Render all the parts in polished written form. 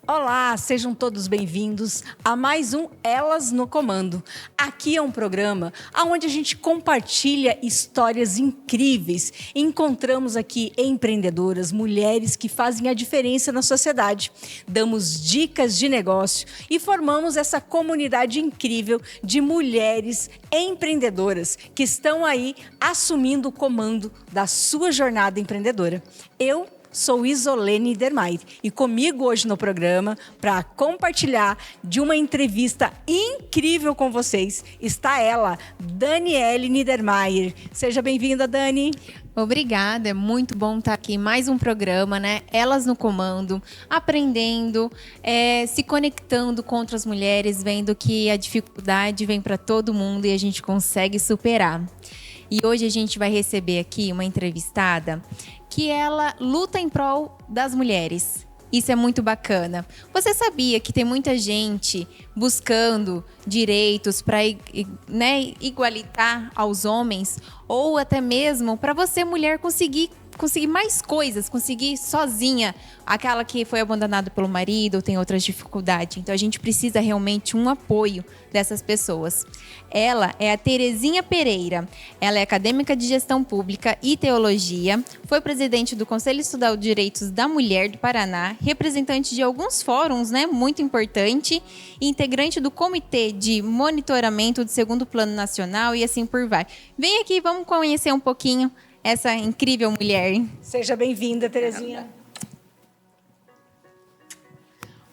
Olá, sejam todos bem-vindos a mais um Elas no Comando. Aqui é um programa onde a gente compartilha histórias incríveis. Encontramos aqui empreendedoras, mulheres que fazem a diferença na sociedade. Damos dicas de negócio e formamos essa comunidade incrível de mulheres empreendedoras que estão aí assumindo o comando da sua jornada empreendedora. Eu sou Isolene Niedermayer e comigo hoje no programa, para compartilhar de uma entrevista incrível com vocês, está ela, Daniele Niedermayer. Seja bem-vinda, Dani. Obrigada, é muito bom estar aqui. Mais um programa, né? Elas no Comando, aprendendo, se conectando com outras mulheres, vendo que a dificuldade vem para todo mundo e a gente consegue superar. E hoje a gente vai receber aqui uma entrevistada que ela luta em prol das mulheres. Isso é muito bacana. Você sabia que tem muita gente buscando direitos para igualitar aos homens? Ou até mesmo para você, mulher, conseguir mais coisas, conseguir sozinha, aquela que foi abandonada pelo marido ou tem outras dificuldades. Então a gente precisa realmente um apoio dessas pessoas. Ela é a Terezinha Pereira. Ela é acadêmica de Gestão Pública e Teologia, foi presidente do Conselho Estadual de Direitos da Mulher do Paraná, representante de alguns fóruns, né, muito importante, e integrante do Comitê de Monitoramento do Segundo Plano Nacional e assim por vai. Vem aqui, vamos conhecer um pouquinho essa incrível mulher. Seja bem-vinda, Terezinha.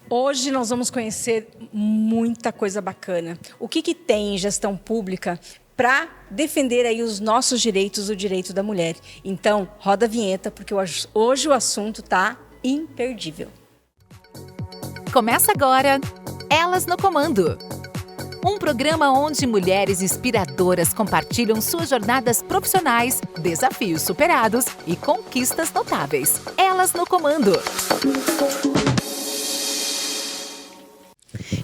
Hoje nós vamos conhecer muita coisa bacana. O que tem em gestão pública para defender aí os nossos direitos, o direito da mulher. Então, roda a vinheta, porque hoje o assunto está imperdível. Começa agora, Elas no Comando. Um programa onde mulheres inspiradoras compartilham suas jornadas profissionais, desafios superados e conquistas notáveis. Elas no Comando.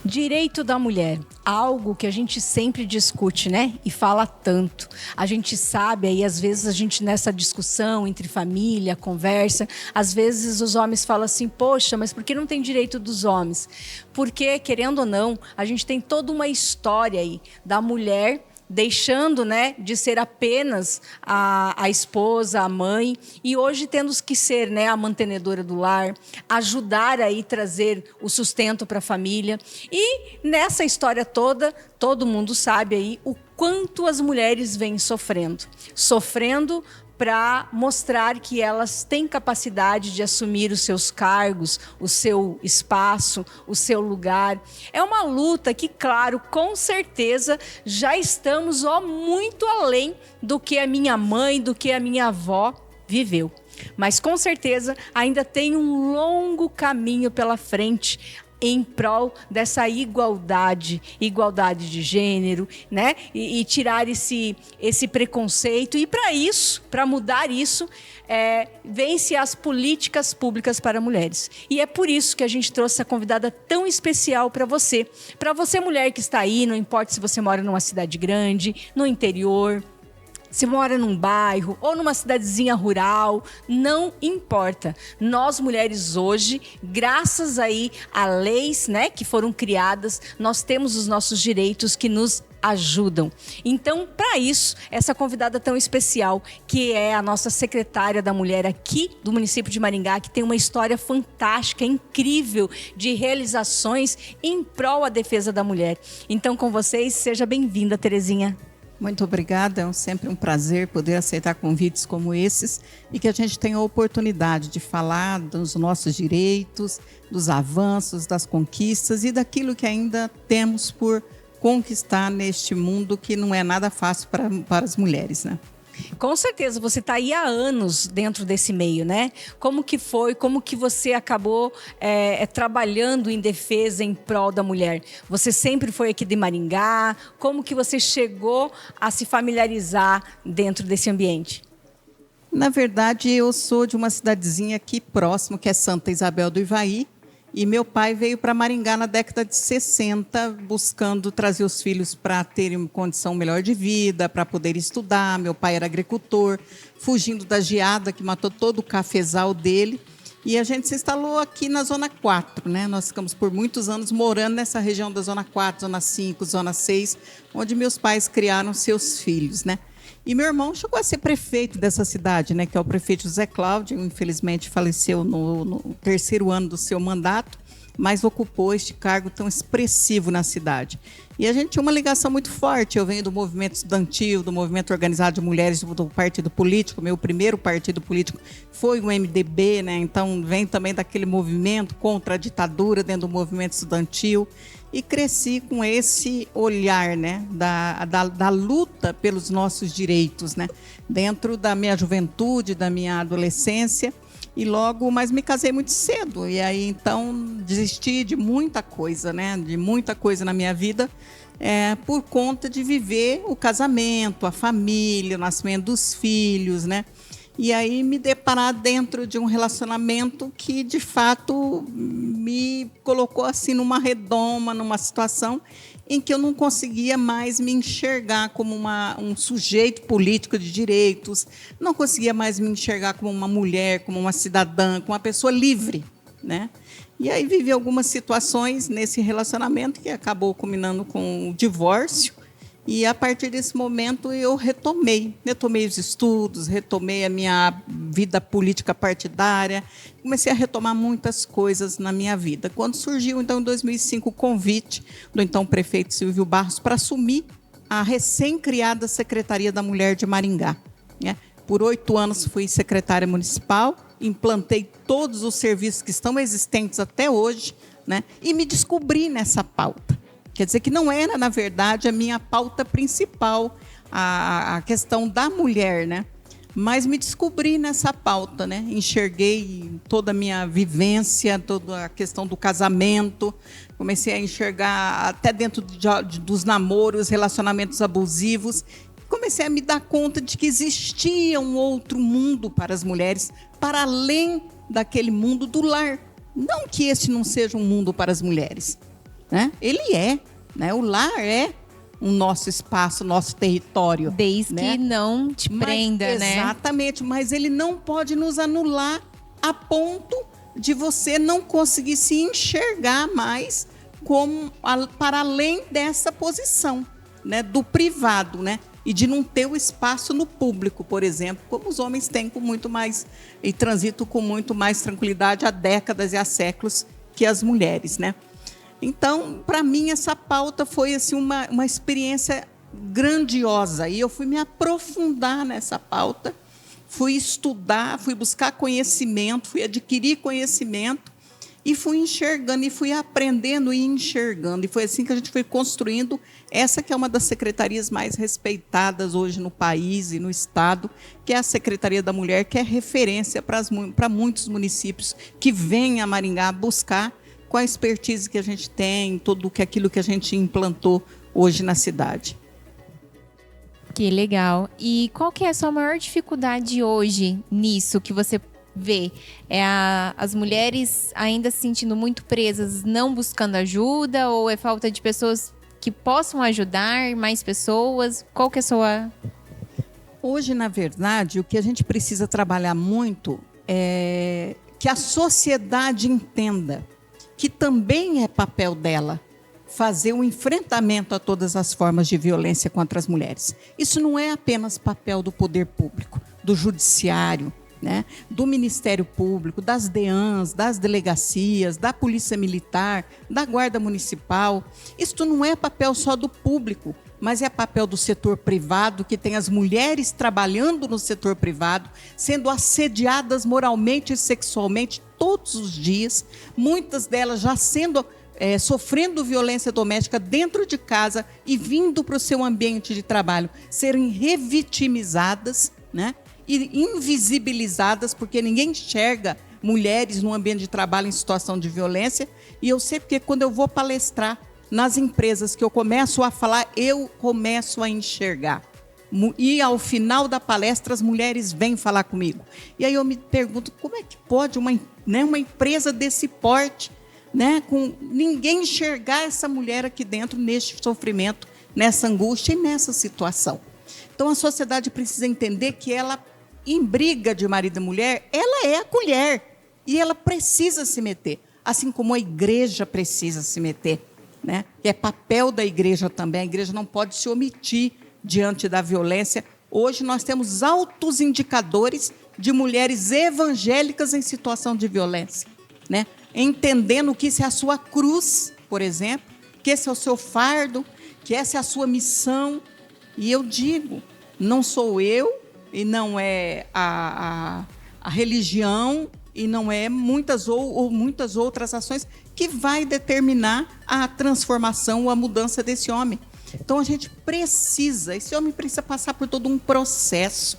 Direito da mulher, algo que a gente sempre discute, né? E fala tanto. A gente sabe aí, às vezes a gente nessa discussão entre família, conversa, às vezes os homens falam assim, poxa, mas por que não tem direito dos homens? Porque, querendo ou não, a gente tem toda uma história aí da mulher deixando, né, de ser apenas a esposa, a mãe, e hoje tendo que ser, né, a mantenedora do lar, ajudar aí trazer o sustento para a família. E nessa história toda, todo mundo sabe aí o quanto as mulheres vêm sofrendo para mostrar que elas têm capacidade de assumir os seus cargos, o seu espaço, o seu lugar. É uma luta que, claro, com certeza já estamos muito além do que a minha mãe, do que a minha avó viveu. Mas com certeza ainda tem um longo caminho pela frente em prol dessa igualdade de gênero, né? E tirar esse preconceito. E para isso, para mudar isso, vem-se as políticas públicas para mulheres. E é por isso que a gente trouxe essa convidada tão especial para você. Para você, mulher que está aí, não importa se você mora numa cidade grande, no interior, se mora num bairro ou numa cidadezinha rural, não importa. Nós mulheres hoje, graças aí a leis, né, que foram criadas, nós temos os nossos direitos que nos ajudam. Então, para isso, essa convidada tão especial, que é a nossa secretária da mulher aqui do município de Maringá, que tem uma história fantástica, incrível, de realizações em prol à defesa da mulher. Então, com vocês, seja bem-vinda, Terezinha. Muito obrigada, é sempre um prazer poder aceitar convites como esses e que a gente tenha a oportunidade de falar dos nossos direitos, dos avanços, das conquistas e daquilo que ainda temos por conquistar neste mundo que não é nada fácil para as mulheres, né? Com certeza, você está aí há anos dentro desse meio, né? Como que foi, como que você acabou trabalhando em defesa, em prol da mulher? Você sempre foi aqui de Maringá? Como que você chegou a se familiarizar dentro desse ambiente? Na verdade, eu sou de uma cidadezinha aqui próximo, que é Santa Isabel do Ivaí, E meu pai veio para Maringá na década de 60, buscando trazer os filhos para terem uma condição melhor de vida, para poder estudar. Meu pai era agricultor, fugindo da geada que matou todo o cafezal dele. E a gente se instalou aqui na Zona 4, né? Nós ficamos por muitos anos morando nessa região da Zona 4, Zona 5, Zona 6, onde meus pais criaram seus filhos, né? E meu irmão chegou a ser prefeito dessa cidade, né? Que é o prefeito José Cláudio, infelizmente faleceu no terceiro ano do seu mandato, mas ocupou este cargo tão expressivo na cidade. E a gente tinha uma ligação muito forte. Eu venho do movimento estudantil, do movimento organizado de mulheres do partido político. Meu primeiro partido político foi o MDB, né? Então vem também daquele movimento contra a ditadura dentro do movimento estudantil. E cresci com esse olhar, né? da luta pelos nossos direitos, né? Dentro da minha juventude, da minha adolescência. E logo, mas me casei muito cedo, e aí então desisti de muita coisa, né? De muita coisa na minha vida, por conta de viver o casamento, a família, o nascimento dos filhos, né? E aí me deparar dentro de um relacionamento que, de fato, me colocou assim numa redoma, numa situação em que eu não conseguia mais me enxergar como um sujeito político de direitos, não conseguia mais me enxergar como uma mulher, como uma cidadã, como uma pessoa livre, né? E aí vivi algumas situações nesse relacionamento que acabou culminando com o divórcio. E a partir desse momento eu retomei os estudos, retomei a minha vida política partidária, comecei a retomar muitas coisas na minha vida. Quando surgiu, então, em 2005, o convite do então prefeito Silvio Barros para assumir a recém-criada Secretaria da Mulher de Maringá, né? Por 8 anos fui secretária municipal, implantei todos os serviços que estão existentes até hoje, né? E me descobri nessa pauta. Quer dizer que não era, na verdade, a minha pauta principal, a questão da mulher, né? Mas me descobri nessa pauta, né? Enxerguei toda a minha vivência, toda a questão do casamento, comecei a enxergar até dentro dos namoros, relacionamentos abusivos, comecei a me dar conta de que existia um outro mundo para as mulheres, para além daquele mundo do lar. Não que esse não seja um mundo para as mulheres, né? Ele é, né? O lar é o nosso espaço, o nosso território. Desde né? que não te prenda, né? Exatamente, mas ele não pode nos anular a ponto de você não conseguir se enxergar mais como para além dessa posição, né? Do privado, né? E de não ter o espaço no público, por exemplo, como os homens têm com muito mais, e transitam com muito mais tranquilidade há décadas e há séculos que as mulheres, né? Então, para mim, essa pauta foi assim, uma experiência grandiosa. E eu fui me aprofundar nessa pauta, fui estudar, fui buscar conhecimento, fui adquirir conhecimento e fui enxergando, e fui aprendendo e enxergando. E foi assim que a gente foi construindo essa que é uma das secretarias mais respeitadas hoje no país e no Estado, que é a Secretaria da Mulher, que é referência para muitos municípios que vêm a Maringá buscar com a expertise que a gente tem, tudo aquilo que a gente implantou hoje na cidade. Que legal. E qual que é a sua maior dificuldade hoje nisso que você vê? As mulheres ainda se sentindo muito presas, não buscando ajuda, ou é falta de pessoas que possam ajudar mais pessoas? Qual que é a sua... Hoje, na verdade, o que a gente precisa trabalhar muito é que a sociedade entenda que também é papel dela fazer um enfrentamento a todas as formas de violência contra as mulheres. Isso não é apenas papel do poder público, do judiciário, né? Do Ministério Público, das DEANs, das delegacias, da Polícia Militar, da Guarda Municipal. Isso não é papel só do público, mas é papel do setor privado, que tem as mulheres trabalhando no setor privado, sendo assediadas moralmente e sexualmente todos os dias, muitas delas já sofrendo violência doméstica dentro de casa e vindo para o seu ambiente de trabalho, serem revitimizadas, né? E invisibilizadas, porque ninguém enxerga mulheres no ambiente de trabalho em situação de violência. E eu sei porque quando eu vou palestrar nas empresas que eu começo a falar, eu começo a enxergar. E ao final da palestra as mulheres vêm falar comigo. E aí eu me pergunto, como é que pode uma empresa desse porte, né, com ninguém enxergar essa mulher aqui dentro neste sofrimento, nessa angústia e nessa situação? Então a sociedade precisa entender que ela, em briga de marido e mulher, ela é a colher. E ela precisa se meter, assim como a igreja precisa se meter, né? Que é papel da igreja também. A igreja não pode se omitir diante da violência. Hoje nós temos altos indicadores de mulheres evangélicas em situação de violência, né? Entendendo que isso é a sua cruz, por exemplo, que esse é o seu fardo, que essa é a sua missão. E eu digo, não sou eu, e não é a religião, e não é muitas outras ações que vai determinar a transformação, a mudança desse homem. Então, a gente precisa, esse homem precisa passar por todo um processo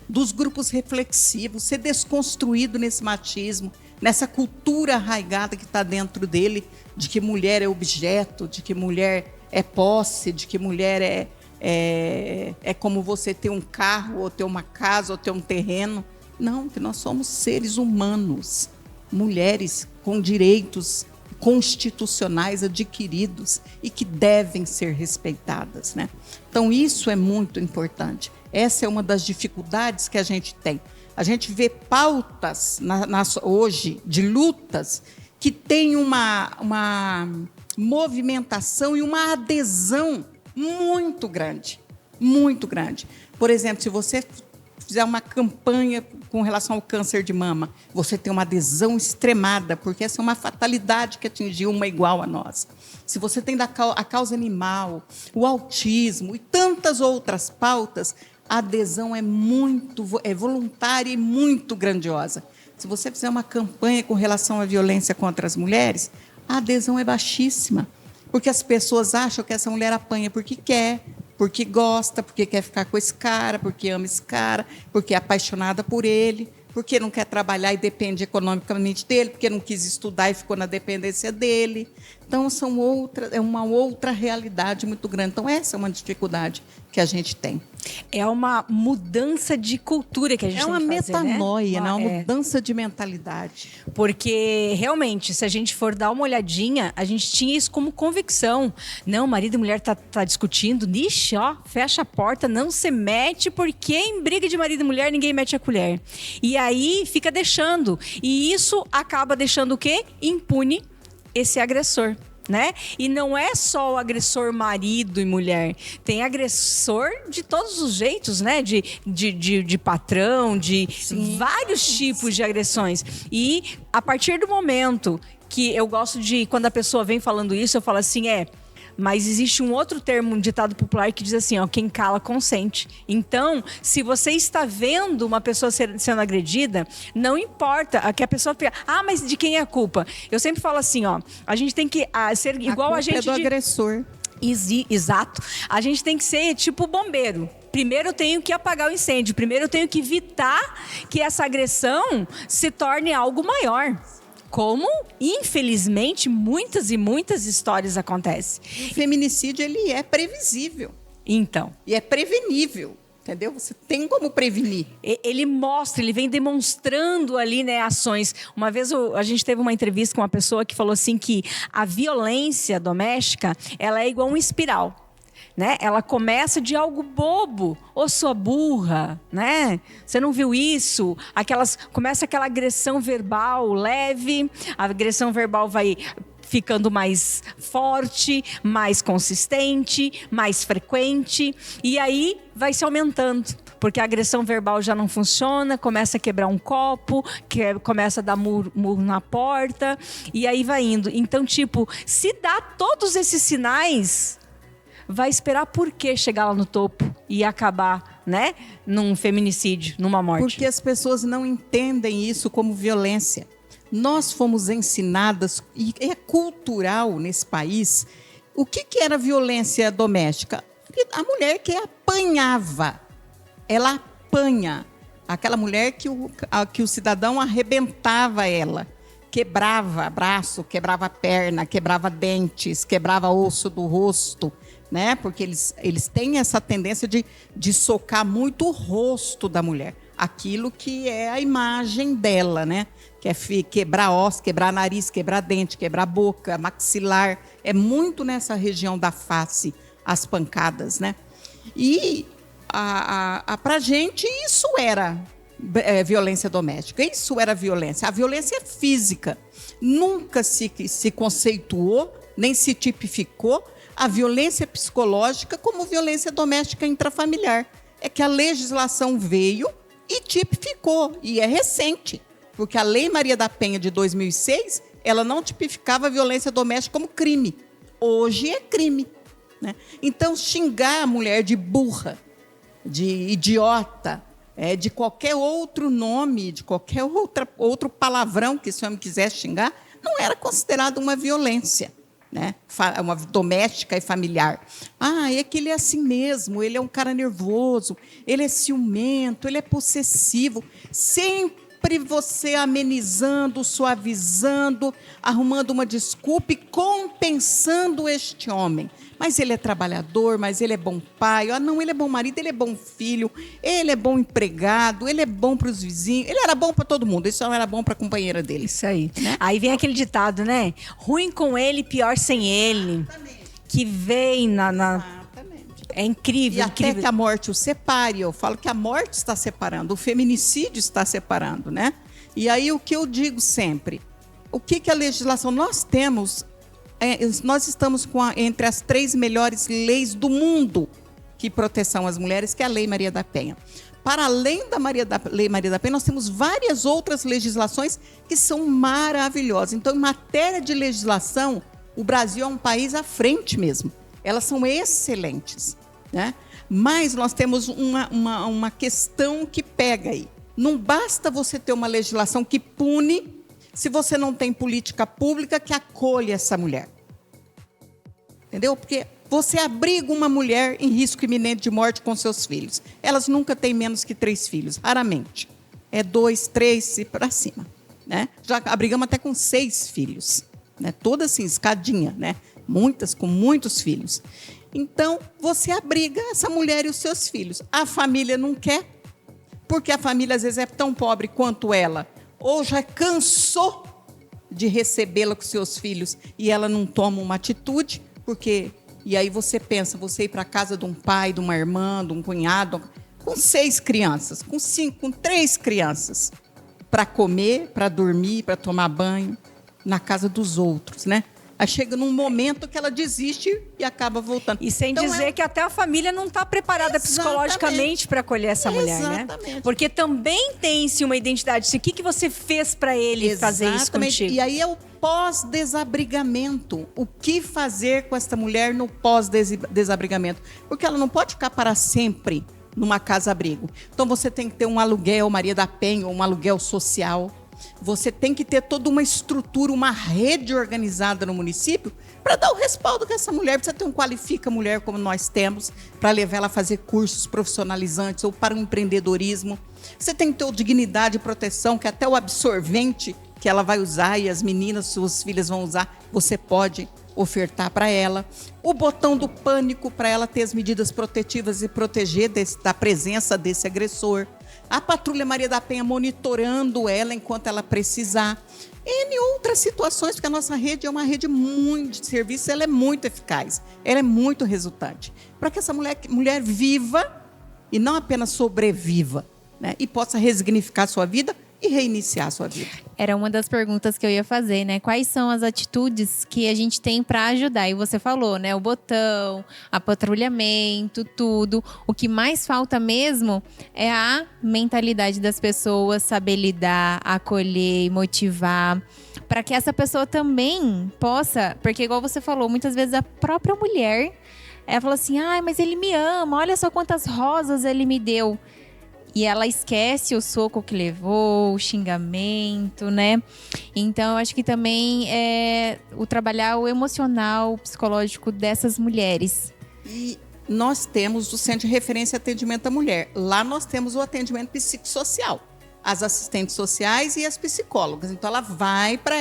dos grupos reflexivos, ser desconstruído nesse machismo, nessa cultura arraigada que está dentro dele, de que mulher é objeto, de que mulher é posse, de que mulher é como você ter um carro, ou ter uma casa, ou ter um terreno. Não, que nós somos seres humanos, mulheres com direitos constitucionais adquiridos e que devem ser respeitadas, né? Então, isso é muito importante. Essa é uma das dificuldades que a gente tem. A gente vê pautas hoje de lutas que tem uma movimentação e uma adesão muito grande, muito grande. Por exemplo, se você fizer uma campanha com relação ao câncer de mama, você tem uma adesão extremada, porque essa é uma fatalidade que atingiu uma igual a nós. Se você tem a causa animal, o autismo e tantas outras pautas, a adesão é voluntária e muito grandiosa. Se você fizer uma campanha com relação à violência contra as mulheres, a adesão é baixíssima, porque as pessoas acham que essa mulher apanha porque quer, porque gosta, porque quer ficar com esse cara, porque ama esse cara, porque é apaixonada por ele, porque não quer trabalhar e depende economicamente dele, porque não quis estudar e ficou na dependência dele. Então, é uma outra realidade muito grande. Então, essa é uma dificuldade que a gente tem. É uma mudança de cultura que a gente tem que fazer, É uma metanoia, né? Uma mudança de mentalidade. Porque, realmente, se a gente for dar uma olhadinha, a gente tinha isso como convicção. Não, marido e mulher tá discutindo. Ixi, ó, fecha a porta, não se mete, porque em briga de marido e mulher ninguém mete a colher. E aí fica deixando. E isso acaba deixando o quê? Impune esse agressor, né? E não é só o agressor marido e mulher, tem agressor de todos os jeitos, né? De patrão, vários tipos de agressões. E a partir do momento que eu gosto de, quando a pessoa vem falando isso, eu falo assim, mas existe um outro termo, um ditado popular que diz assim, ó, quem cala consente. Então, se você está vendo uma pessoa sendo agredida, não importa que a pessoa fica, mas de quem é a culpa? Eu sempre falo assim, ó, a gente tem que ser igual a gente é do agressor. Exato. A gente tem que ser tipo bombeiro. Primeiro eu tenho que apagar o incêndio. Primeiro eu tenho que evitar que essa agressão se torne algo maior. Como, infelizmente, muitas e muitas histórias acontecem. O feminicídio, ele é previsível. Então. E é prevenível, entendeu? Você tem como prevenir. Ele mostra, ele vem demonstrando ali, né, ações. Uma vez a gente teve uma entrevista com uma pessoa que falou assim que a violência doméstica, ela é igual uma espiral. Né? Ela começa de algo bobo, ô sua burra, né? Você não viu isso? Começa aquela agressão verbal leve, a agressão verbal vai ficando mais forte, mais consistente, mais frequente, e aí vai se aumentando. Porque a agressão verbal já não funciona, começa a quebrar um copo, começa a dar murro na porta, e aí vai indo. Então, se dá todos esses sinais, vai esperar por que chegar lá no topo e acabar, né, num feminicídio, numa morte? Porque as pessoas não entendem isso como violência. Nós fomos ensinadas, e é cultural nesse país, o que era violência doméstica? A mulher que apanhava, ela apanha. Aquela mulher que o cidadão arrebentava ela. Quebrava braço, quebrava perna, quebrava dentes, quebrava osso do rosto, né? Porque eles têm essa tendência de socar muito o rosto da mulher. Aquilo que é a imagem dela, né? Que é quebrar osso, quebrar nariz, quebrar dente, quebrar boca, maxilar. É muito nessa região da face as pancadas, né? E pra gente isso era violência doméstica. Isso era violência. A violência é física. Nunca se conceituou, nem se tipificou a violência psicológica como violência doméstica intrafamiliar. É que a legislação veio e tipificou, e é recente, porque a Lei Maria da Penha de 2006, ela não tipificava a violência doméstica como crime. Hoje é crime, né? Então, xingar a mulher de burra, de idiota, de qualquer outro nome, de qualquer outro palavrão que esse homem quisesse xingar, não era considerado uma violência, né? Uma doméstica e familiar. É que ele é assim mesmo, ele é um cara nervoso, ele é ciumento, ele é possessivo. Sempre você amenizando, suavizando, arrumando uma desculpa e compensando este homem. Mas ele é trabalhador, mas ele é bom pai. Não, ele é bom marido, ele é bom filho, ele é bom empregado, ele é bom para os vizinhos. Ele era bom para todo mundo, ele só não era bom para a companheira dele. Isso aí. Né? Aí vem aquele ditado, né? Ruim com ele, pior sem ele. Exatamente. Que vem Exatamente. É incrível, incrível. Até que a morte o separe. Eu falo que a morte está separando, o feminicídio está separando, né? E aí o que eu digo sempre, o que a legislação... Nós estamos entre as 3 melhores leis do mundo que proteção às mulheres, que é a Lei Maria da Penha. Para além da Lei Maria da Penha, nós temos várias outras legislações que são maravilhosas. Então, em matéria de legislação, o Brasil é um país à frente mesmo. Elas são excelentes, né? Mas nós temos uma questão que pega aí. Não basta você ter uma legislação que pune se você não tem política pública que acolhe essa mulher. Entendeu? Porque você abriga uma mulher em risco iminente de morte com seus filhos. Elas nunca têm menos que 3 filhos, raramente. É 2, 3 e para cima. Né? Já abrigamos até com 6 filhos. Né? Todas assim, escadinha, né? Muitas com muitos filhos. Então, você abriga essa mulher e os seus filhos. A família não quer, porque a família às vezes é tão pobre quanto ela, ou já cansou de recebê-la com seus filhos e ela não toma uma atitude, porque... E aí você pensa, você ir para a casa de um pai, de uma irmã, de um cunhado, com 6 crianças, com 5, com 3 crianças, para comer, para dormir, para tomar banho, na casa dos outros, né? Aí chega num momento que ela desiste e acaba voltando. E sem dizer que até a família não está preparada psicologicamente para acolher essa mulher, né? Porque também tem-se uma identidade. O que você fez para ele fazer isso contigo? E aí é o pós-desabrigamento. O que fazer com essa mulher no pós-desabrigamento? Porque ela não pode ficar para sempre numa casa-abrigo. Então você tem que ter um aluguel Maria da Penha, ou um aluguel social. Você tem que ter toda uma estrutura, uma rede organizada no município para dar o respaldo que essa mulher precisa ter um Qualifica Mulher como nós temos, para levar ela a fazer cursos profissionalizantes ou para o empreendedorismo. Você tem que ter o Dignidade e Proteção, que até o absorvente que ela vai usar e as meninas, suas filhas vão usar, você pode ofertar para ela. O botão do pânico para ela ter as medidas protetivas e proteger da presença desse agressor. A Patrulha Maria da Penha monitorando ela enquanto ela precisar. N outras situações, porque a nossa rede é uma rede muito de serviço, ela é muito eficaz, ela é muito resultante. Para que essa mulher viva e não apenas sobreviva, né? E possa resignificar a sua vida e reiniciar a sua vida. Era uma das perguntas que eu ia fazer, né? Quais são as atitudes que a gente tem para ajudar? E você falou, né? O botão, a patrulhamento, tudo. O que mais falta mesmo é a mentalidade das pessoas, saber lidar, acolher e motivar, para que essa pessoa também possa... Porque igual você falou, muitas vezes a própria mulher, ela fala assim, mas ele me ama, olha só quantas rosas ele me deu. E ela esquece o soco que levou, o xingamento, né? Então, eu acho que também é o trabalhar o emocional, o psicológico dessas mulheres. E nós temos o Centro de Referência e Atendimento à Mulher. Lá nós temos o atendimento psicossocial, as assistentes sociais e as psicólogas. Então, ela vai para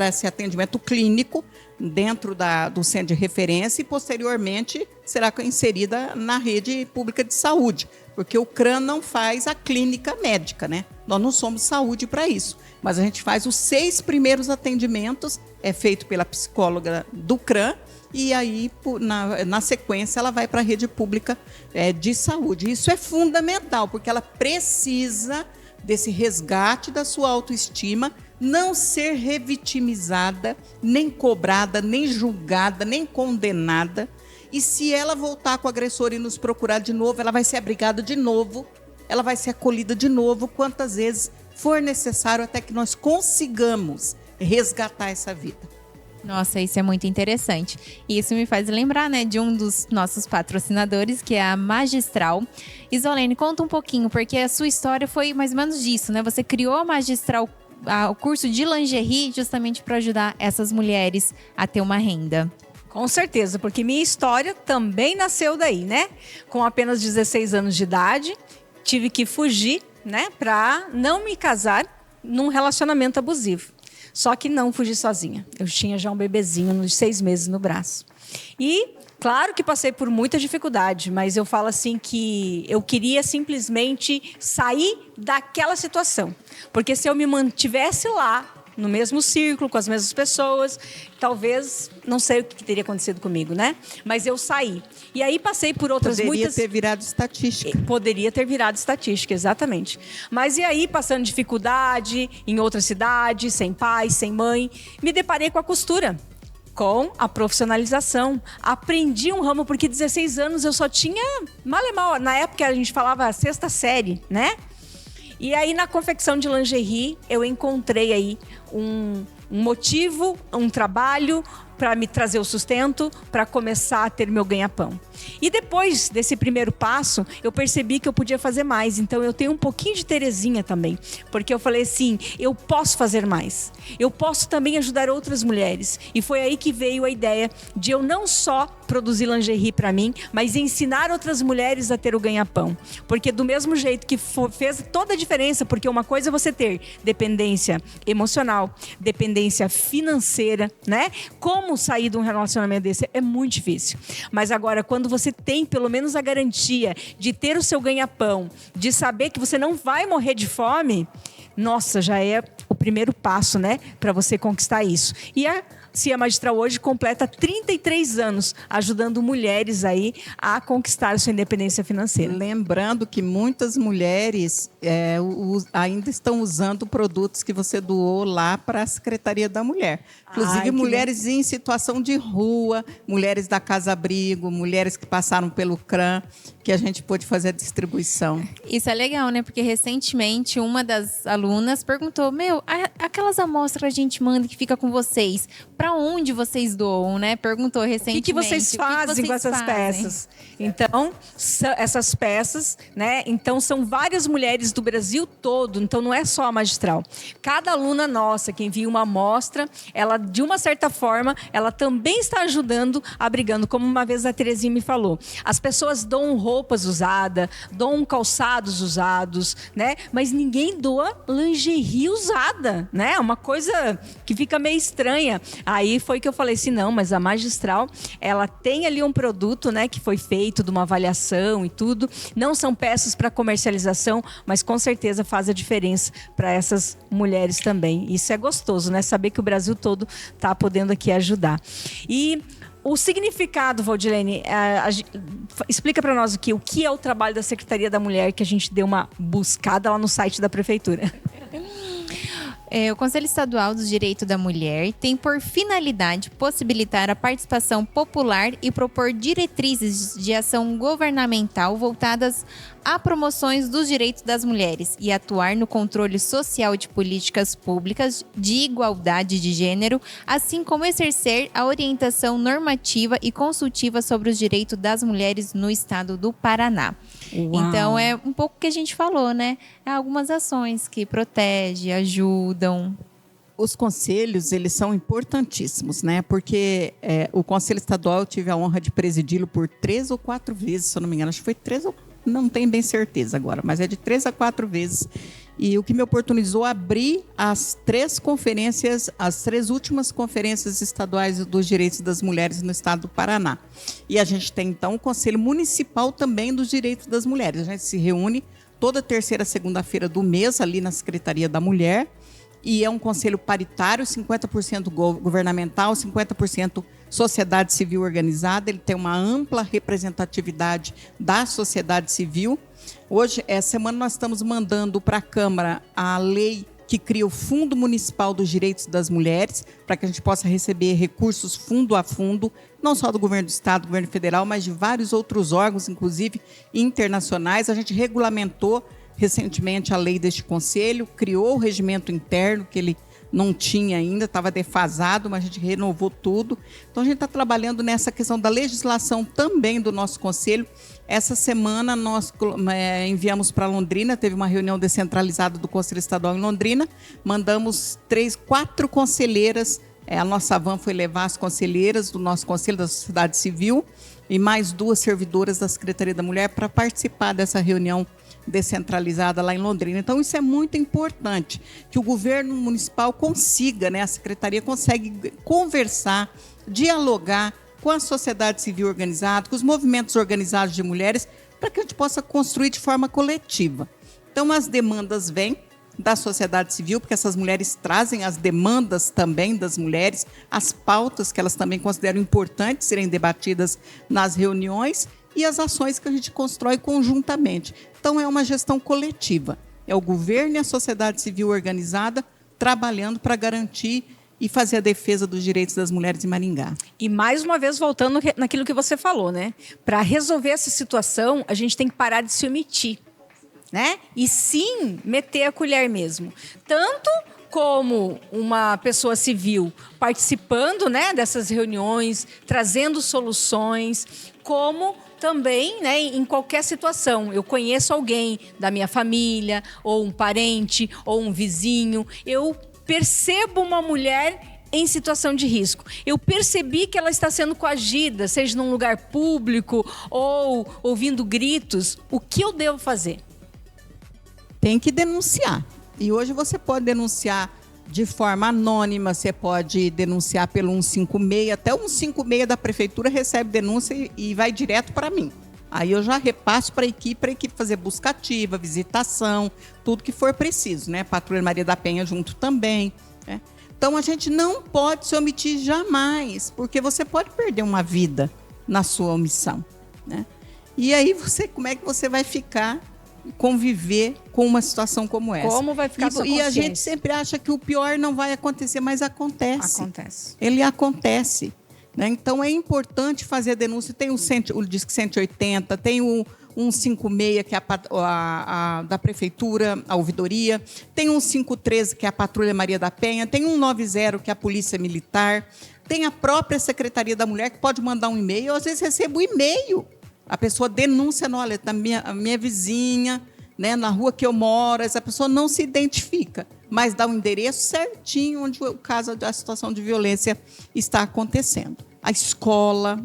esse atendimento clínico dentro do Centro de Referência e, posteriormente, será inserida na rede pública de saúde. Porque o CRAM não faz a clínica médica, né? Nós não somos saúde para isso. Mas a gente faz os 6 primeiros atendimentos, é feito pela psicóloga do CRAM, e aí, na sequência, ela vai para a rede pública de saúde. Isso é fundamental, porque ela precisa desse resgate da sua autoestima, não ser revitimizada, nem cobrada, nem julgada, nem condenada. E se ela voltar com o agressor e nos procurar de novo, ela vai ser abrigada de novo, ela vai ser acolhida de novo, quantas vezes for necessário, até que nós consigamos resgatar essa vida. Nossa, isso é muito interessante. E isso me faz lembrar, né, de um dos nossos patrocinadores, que é a Magistral. Isolene, conta um pouquinho, porque a sua história foi mais ou menos disso, né? Você criou a Magistral, o curso de lingerie, justamente para ajudar essas mulheres a ter uma renda. Com certeza, porque minha história também nasceu daí, né? Com apenas 16 anos de idade, tive que fugir, né, para não me casar num relacionamento abusivo. Só que não fugi sozinha. Eu tinha já um bebezinho de 6 meses no braço. E, claro que passei por muita dificuldade, mas eu falo assim que eu queria simplesmente sair daquela situação. Porque se eu me mantivesse lá, no mesmo círculo, com as mesmas pessoas, talvez, não sei o que teria acontecido comigo, né? Mas eu saí. E aí passei por outras muitas... Poderia ter virado estatística. Poderia ter virado estatística, exatamente. Mas e aí, passando dificuldade, em outra cidade, sem pai, sem mãe, me deparei com a costura. Com a profissionalização. Aprendi um ramo, porque 16 anos eu só tinha mal e mal. Na época a gente falava 6ª série, né? E aí, na confecção de lingerie, eu encontrei aí um motivo, um trabalho para me trazer o sustento, para começar a ter meu ganha-pão. E depois desse primeiro passo, eu percebi que eu podia fazer mais. Então, eu tenho um pouquinho de Terezinha também. Porque eu falei assim, eu posso fazer mais. Eu posso também ajudar outras mulheres. E foi aí que veio a ideia de eu não só produzir lingerie para mim, mas ensinar outras mulheres a ter o ganha-pão. Porque do mesmo jeito que fez toda a diferença, porque uma coisa é você ter dependência emocional, dependência financeira, né? Como sair de um relacionamento desse é muito difícil. Mas agora, quando você tem pelo menos a garantia de ter o seu ganha-pão, de saber que você não vai morrer de fome, já é o primeiro passo, né? Para você conquistar isso. E a Cia Magistral hoje completa 33 anos ajudando mulheres aí a conquistar a sua independência financeira. Lembrando que muitas mulheres ainda estão usando produtos que você doou lá para a Secretaria da Mulher. Inclusive mulheres em situação de rua, mulheres da Casa Abrigo, mulheres que passaram pelo CRAM, que a gente pôde fazer a distribuição. Isso é legal, né? Porque recentemente uma das alunas perguntou, aquelas amostras que a gente manda que fica com vocês, para onde vocês doam, né? Perguntou recentemente. O que vocês fazem com essas peças? Então, essas peças, né? Então, são várias mulheres do Brasil todo, então não é só a Magistral. Cada aluna nossa que envia uma amostra, ela, de uma certa forma, ela também está ajudando, abrigando, como uma vez a Terezinha me falou. As pessoas doam roupas usadas, doam calçados usados, né? Mas ninguém doa lingerie usada, né? Uma coisa que fica meio estranha. Aí foi que eu falei assim, não, mas a Magistral, ela tem ali um produto, né, que foi feito de uma avaliação e tudo. Não são peças para comercialização, mas com certeza faz a diferença para essas mulheres também. Isso é gostoso, né? Saber que o Brasil todo está podendo aqui ajudar. E o significado, Valdilene, explica para nós aqui o que é o trabalho da Secretaria da Mulher, que a gente deu uma buscada lá no site da Prefeitura. O Conselho Estadual dos Direitos da Mulher tem por finalidade possibilitar a participação popular e propor diretrizes de ação governamental voltadas a promoções dos direitos das mulheres e atuar no controle social de políticas públicas de igualdade de gênero, assim como exercer a orientação normativa e consultiva sobre os direitos das mulheres no estado do Paraná. Uau. Então, é um pouco o que a gente falou, né? Algumas ações que protegem, ajudam. Os conselhos, eles são importantíssimos, né? Porque o Conselho Estadual, eu tive a honra de presidi-lo por 3 ou 4 vezes, se eu não me engano. Acho que foi 3 ou 4. Não tenho bem certeza agora, mas é de 3 a 4 vezes. E o que me oportunizou abrir as 3 conferências, as 3 últimas conferências estaduais dos direitos das mulheres no estado do Paraná. E a gente tem, então, o Conselho Municipal também dos Direitos das Mulheres. A gente se reúne toda terceira segunda-feira do mês ali na Secretaria da Mulher. e é um conselho paritário, 50% governamental, 50% sociedade civil organizada. Ele tem uma ampla representatividade da sociedade civil. Hoje, essa semana, nós estamos mandando para a Câmara a lei que cria o Fundo Municipal dos Direitos das Mulheres, para que a gente possa receber recursos fundo a fundo, não só do governo do Estado, do governo federal, mas de vários outros órgãos, inclusive internacionais. A gente regulamentou recentemente a lei deste conselho, criou o regimento interno, que ele não tinha ainda, estava defasado, mas a gente renovou tudo. Então, a gente está trabalhando nessa questão da legislação também do nosso conselho. Essa semana, nós enviamos para Londrina, teve uma reunião descentralizada do Conselho Estadual em Londrina, mandamos 4 conselheiras, a nossa van foi levar as conselheiras do nosso Conselho da Sociedade Civil e mais 2 servidoras da Secretaria da Mulher para participar dessa reunião descentralizada lá em Londrina. Então, isso é muito importante, que o governo municipal consiga, a secretaria consegue conversar, dialogar com a sociedade civil organizada, com os movimentos organizados de mulheres, para que a gente possa construir de forma coletiva. Então, as demandas vêm da sociedade civil, porque essas mulheres trazem as demandas também das mulheres, as pautas que elas também consideram importantes serem debatidas nas reuniões, e as ações que a gente constrói conjuntamente. Então, é uma gestão coletiva. É o governo e a sociedade civil organizada trabalhando para garantir e fazer a defesa dos direitos das mulheres em Maringá. E, mais uma vez, voltando naquilo que você falou, Para resolver essa situação, a gente tem que parar de se omitir, E sim, meter a colher mesmo. Tanto como uma pessoa civil participando, dessas reuniões, trazendo soluções, como também, em qualquer situação. Eu conheço alguém da minha família, ou um parente, ou um vizinho. Eu percebo uma mulher em situação de risco. Eu percebi que ela está sendo coagida, seja num lugar público ou ouvindo gritos. O que eu devo fazer? Tem que denunciar. E hoje você pode denunciar de forma anônima, você pode denunciar pelo 156, até o 156 da prefeitura recebe denúncia e vai direto para mim. Aí eu já repasso para a equipe fazer busca ativa, visitação, tudo que for preciso, Patrulha Maria da Penha junto também, Então, a gente não pode se omitir jamais, porque você pode perder uma vida na sua omissão, E aí, como é que você vai conviver com uma situação como essa? Como vai ficar a sua consciência? consciência? E a gente sempre acha que o pior não vai acontecer, mas acontece. Acontece. Ele acontece. Então, é importante fazer a denúncia. Tem o Disque 180, tem o 156, que é a da Prefeitura, a ouvidoria. Tem o 153, que é a Patrulha Maria da Penha. Tem o 190, que é a Polícia Militar. Tem a própria Secretaria da Mulher, que pode mandar um e-mail. Eu, às vezes, recebo e-mail. A pessoa denuncia, olha, a minha vizinha, na rua que eu moro, essa pessoa não se identifica, mas dá o endereço certinho onde a situação de violência está acontecendo. A escola,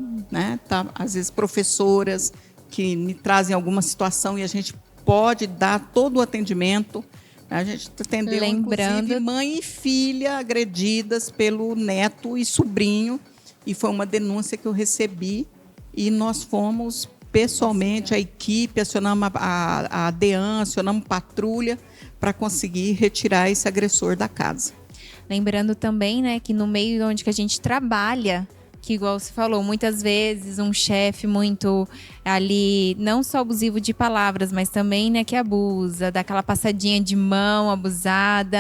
às vezes professoras que me trazem alguma situação e a gente pode dar todo o atendimento. A gente atendeu, inclusive, mãe e filha agredidas pelo neto e sobrinho, e foi uma denúncia que eu recebi. E nós fomos pessoalmente, a equipe, acionamos a DEAN, acionamos patrulha para conseguir retirar esse agressor da casa. Lembrando também, que no meio onde que a gente trabalha, que igual você falou, muitas vezes um chefe muito ali, não só abusivo de palavras, mas também, que abusa, dá aquela passadinha de mão abusada,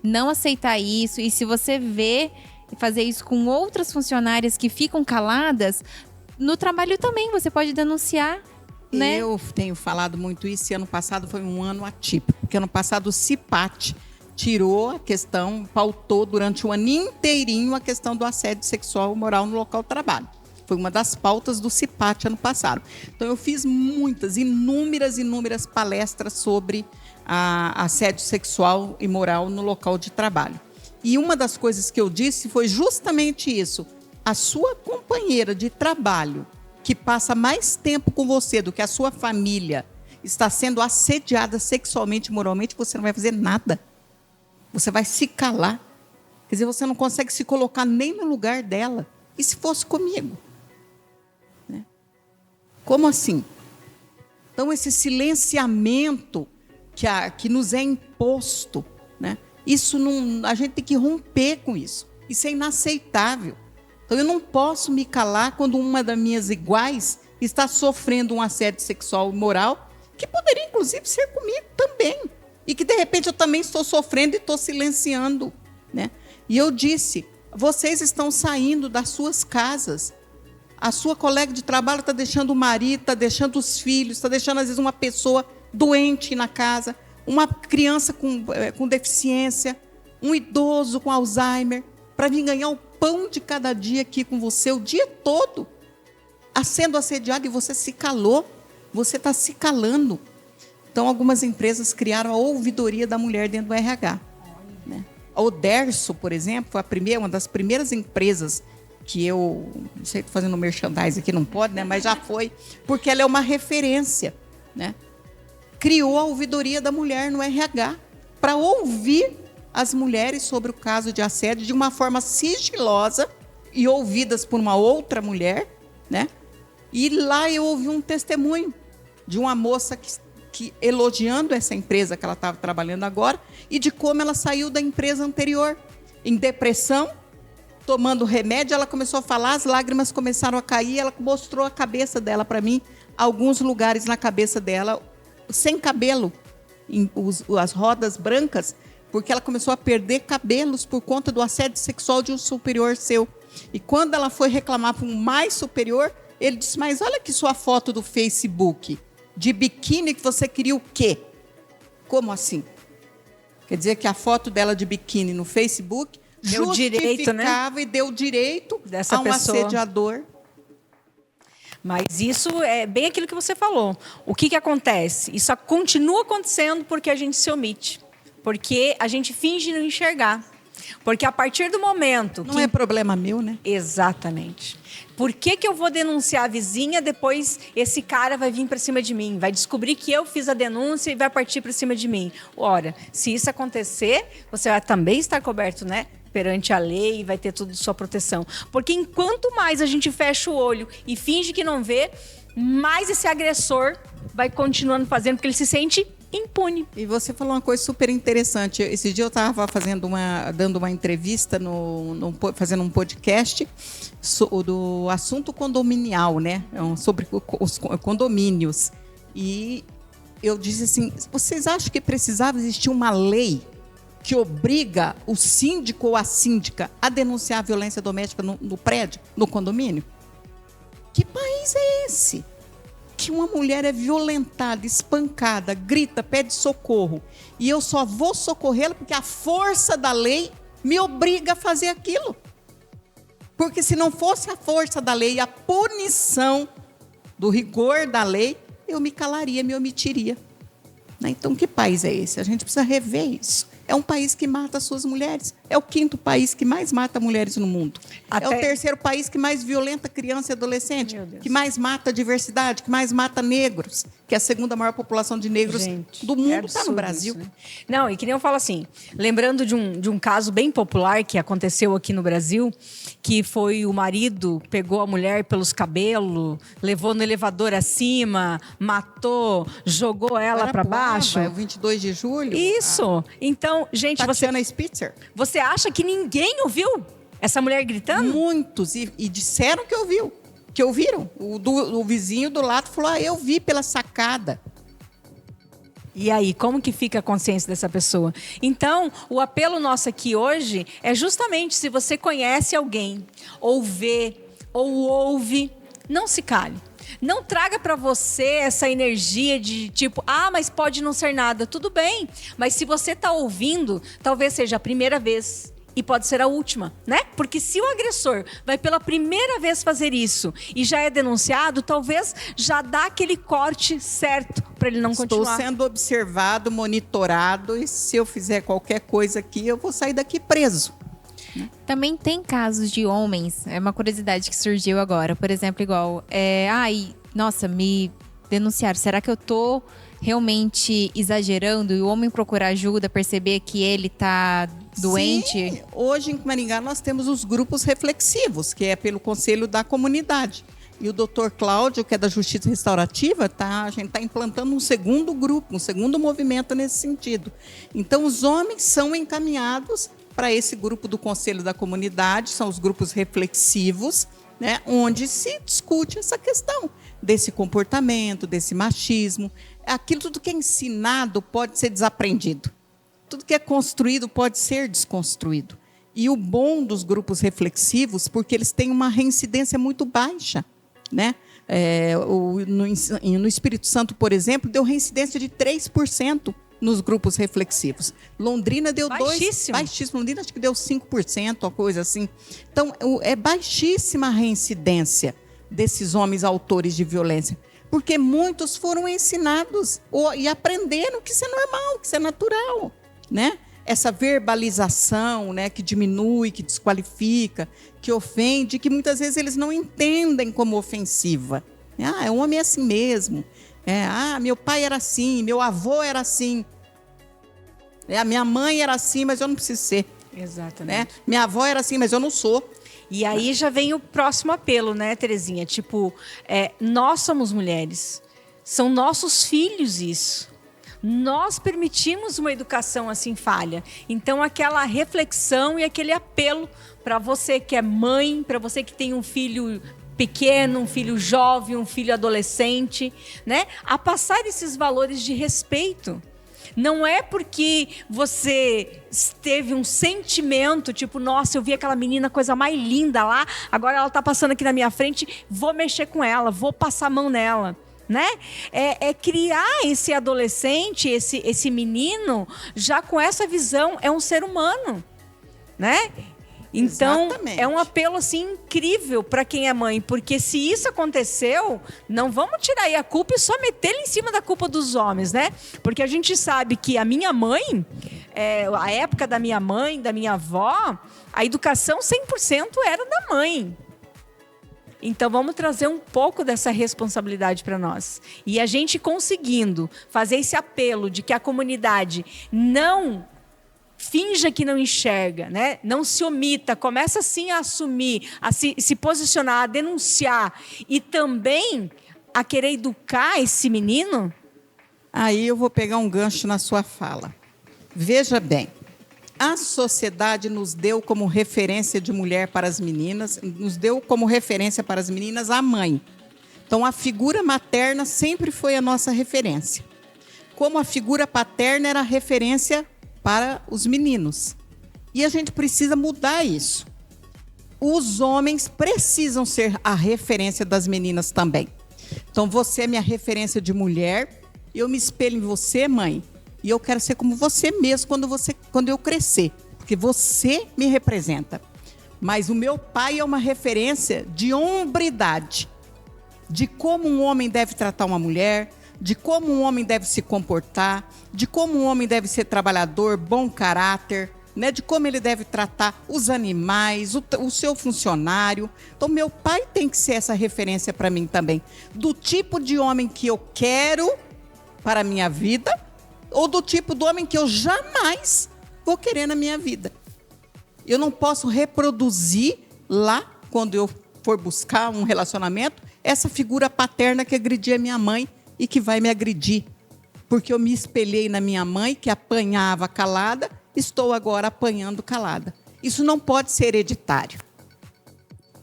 Não aceitar isso. E se você vê fazer isso com outras funcionárias que ficam caladas, no trabalho também, você pode denunciar, Eu tenho falado muito isso, e ano passado foi um ano atípico, porque ano passado o CIPAT tirou a questão, pautou durante o ano inteirinho a questão do assédio sexual e moral no local de trabalho. Foi uma das pautas do CIPAT ano passado. Então, eu fiz inúmeras palestras sobre assédio sexual e moral no local de trabalho. E uma das coisas que eu disse foi justamente isso. A sua companheira de trabalho, que passa mais tempo com você do que a sua família, está sendo assediada sexualmente e moralmente, você não vai fazer nada. Você vai se calar. Quer dizer, você não consegue se colocar nem no lugar dela. E se fosse comigo? Como assim? Então, esse silenciamento que nos é imposto, Isso não, a gente tem que romper com isso. Isso é inaceitável. Então eu não posso me calar quando uma das minhas iguais está sofrendo um assédio sexual e moral, que poderia inclusive ser comigo também. E que de repente eu também estou sofrendo e estou silenciando, né? E eu disse, vocês estão saindo das suas casas. A sua colega de trabalho está deixando o marido, está deixando os filhos, está deixando às vezes uma pessoa doente na casa, uma criança com deficiência, um idoso com Alzheimer, para vir ganhar o pão de cada dia aqui com você o dia todo, sendo assediado, e você se calou, você está se calando. Então, algumas empresas criaram a ouvidoria da mulher dentro do RH. Né? A Oderso, por exemplo, foi uma das primeiras empresas que eu, não sei, estou fazendo merchandising aqui, não pode, né? Mas já foi, porque ela é uma referência. Né? Criou a ouvidoria da mulher no RH para ouvir as mulheres sobre o caso de assédio de uma forma sigilosa e ouvidas por uma outra mulher, né? E lá eu ouvi um testemunho de uma moça que elogiando essa empresa que ela estava trabalhando agora e de como ela saiu da empresa anterior, em depressão, tomando remédio. Ela começou a falar, as lágrimas começaram a cair, ela mostrou a cabeça dela para mim, alguns lugares na cabeça dela, sem cabelo, as rodas brancas, porque ela começou a perder cabelos por conta do assédio sexual de um superior seu. E quando ela foi reclamar para um mais superior, ele disse, mas olha aqui sua foto do Facebook, de biquíni, que você queria o quê? Como assim? Quer dizer que a foto dela de biquíni no Facebook deu direito, né? E deu direito dessa a um pessoa. assediador. Mas isso é bem aquilo que você falou. O que acontece? Isso continua acontecendo porque a gente se omite. Porque a gente finge não enxergar. Porque a partir do momento... Não é problema meu, né? Exatamente. Por que eu vou denunciar a vizinha, depois esse cara vai vir para cima de mim? Vai descobrir que eu fiz a denúncia e vai partir para cima de mim. Ora, se isso acontecer, você vai também estar coberto, né? Perante a lei e vai ter tudo sua proteção. Porque enquanto mais a gente fecha o olho e finge que não vê, mais esse agressor vai continuando fazendo, porque ele se sente impune. E você falou uma coisa super interessante. Esse dia eu estava dando uma entrevista, fazendo um podcast do assunto condominial, né? Sobre os condomínios. E eu disse assim, vocês acham que precisava existir uma lei que obriga o síndico ou a síndica a denunciar a violência doméstica no prédio, no condomínio? Que país é esse? Que uma mulher é violentada, espancada, grita, pede socorro, e eu só vou socorrê-la porque a força da lei me obriga a fazer aquilo. Porque se não fosse a força da lei, a punição do rigor da lei, eu me calaria, me omitiria. Então, que país é esse? A gente precisa rever isso. É um país que mata as suas mulheres. É o 5º país que mais mata mulheres no mundo. É o 3º país que mais violenta criança e adolescente, que mais mata a diversidade, que mais mata negros, que é a 2ª maior população de negros do mundo está no Brasil. Isso, né? Não, e que nem eu falo assim, lembrando de um caso bem popular que aconteceu aqui no Brasil, que foi o marido pegou a mulher pelos cabelos, levou no elevador acima, matou, jogou ela para baixo. É o 22 de julho. Isso. Então, gente, Tatiana Spitzer. Você acha que ninguém ouviu essa mulher gritando? Muitos, e disseram que ouviram. O vizinho do lado falou, eu vi pela sacada. E aí, como que fica a consciência dessa pessoa? Então, o apelo nosso aqui hoje é justamente, se você conhece alguém, ou vê, ou ouve, não se cale. Não traga para você essa energia de tipo, mas pode não ser nada. Tudo bem, mas se você está ouvindo, talvez seja a primeira vez e pode ser a última, né? Porque se o agressor vai pela primeira vez fazer isso e já é denunciado, talvez já dá aquele corte certo para ele não continuar. Estou sendo observado, monitorado, e se eu fizer qualquer coisa aqui, eu vou sair daqui preso. Também tem casos de homens, é uma curiosidade que surgiu agora, por exemplo, igual, nossa, me denunciaram, será que eu tô realmente exagerando? E o homem procurar ajuda, perceber que ele tá doente? Sim, hoje em Maringá nós temos os grupos reflexivos, que é pelo Conselho da Comunidade. E o doutor Cláudio, que é da Justiça Restaurativa, a gente está implantando um segundo grupo, um segundo movimento nesse sentido. Então, os homens são encaminhados para esse grupo do Conselho da Comunidade, são os grupos reflexivos, né, onde se discute essa questão desse comportamento, desse machismo. Aquilo tudo que é ensinado pode ser desaprendido. Tudo que é construído pode ser desconstruído. E o bom dos grupos reflexivos, porque eles têm uma reincidência muito baixa, né? No Espírito Santo, por exemplo, deu reincidência de 3% nos grupos reflexivos. Londrina deu baixíssimo. Londrina acho que deu 5%, uma coisa assim. Então, é baixíssima a reincidência desses homens autores de violência, porque muitos foram ensinados e aprenderam que isso é normal, que isso é natural, né? Essa verbalização, né, que diminui, que desqualifica, que ofende, que muitas vezes eles não entendem como ofensiva. O homem é assim mesmo. Meu pai era assim, meu avô era assim. A minha mãe era assim, mas eu não preciso ser. Exatamente. Minha avó era assim, mas eu não sou. E aí já vem o próximo apelo, né, Terezinha? Tipo, nós somos mulheres. São nossos filhos isso. Nós permitimos uma educação assim falha. Então, aquela reflexão e aquele apelo para você que é mãe, para você que tem um filho pequeno, um filho jovem, um filho adolescente, né? A passar esses valores de respeito. Não é porque você teve um sentimento, tipo, nossa, eu vi aquela menina, coisa mais linda lá, agora ela está passando aqui na minha frente, vou mexer com ela, vou passar a mão nela. Né? É criar esse adolescente, esse menino, já com essa visão, é um ser humano, né? Então, exatamente. É um apelo assim incrível para quem é mãe, porque se isso aconteceu, não vamos tirar aí a culpa e só meter em cima da culpa dos homens, né? Porque a gente sabe que a minha mãe, a época da minha mãe, da minha avó, a educação 100% era da mãe. Então, vamos trazer um pouco dessa responsabilidade para nós. E a gente conseguindo fazer esse apelo de que a comunidade não finja que não enxerga, né? Não se omita, começa sim a assumir, a se posicionar, a denunciar e também a querer educar esse menino. Aí eu vou pegar um gancho na sua fala. Veja bem. A sociedade nos deu como referência de mulher para as meninas, nos deu como referência para as meninas a mãe. Então, a figura materna sempre foi a nossa referência. Como a figura paterna era a referência para os meninos. E a gente precisa mudar isso. Os homens precisam ser a referência das meninas também. Então, você é minha referência de mulher, eu me espelho em você, mãe. E eu quero ser como você mesmo quando eu crescer, porque você me representa. Mas o meu pai é uma referência de hombridade, de como um homem deve tratar uma mulher, de como um homem deve se comportar, de como um homem deve ser trabalhador, bom caráter, né? De como ele deve tratar os animais, o seu funcionário. Então, meu pai tem que ser essa referência para mim também, do tipo de homem que eu quero para a minha vida, ou do tipo do homem que eu jamais vou querer na minha vida. Eu não posso reproduzir lá, quando eu for buscar um relacionamento, essa figura paterna que agredia minha mãe e que vai me agredir. Porque eu me espelhei na minha mãe, que apanhava calada, estou agora apanhando calada. Isso não pode ser hereditário.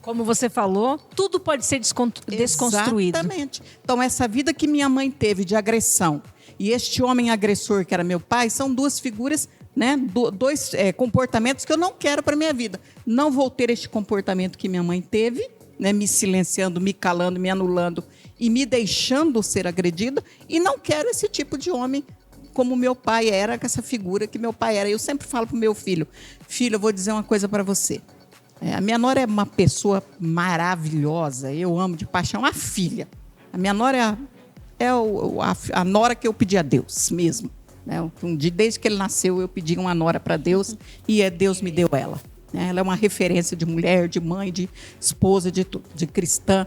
Como você falou, tudo pode ser desconstruído. Exatamente. Então, essa vida que minha mãe teve de agressão e este homem agressor, que era meu pai, são duas figuras, né, dois comportamentos que eu não quero para a minha vida. Não vou ter este comportamento que minha mãe teve, né, me silenciando, me calando, me anulando e me deixando ser agredida. E não quero esse tipo de homem como meu pai era, com essa figura que meu pai era. Eu sempre falo para o meu filho, filho, eu vou dizer uma coisa para você. A minha nora é uma pessoa maravilhosa, eu amo de paixão a filha. A minha nora é a nora que eu pedi a Deus mesmo. Né? Desde que ele nasceu, eu pedi uma nora para Deus e Deus me deu ela. Ela é uma referência de mulher, de mãe, de esposa, de cristã.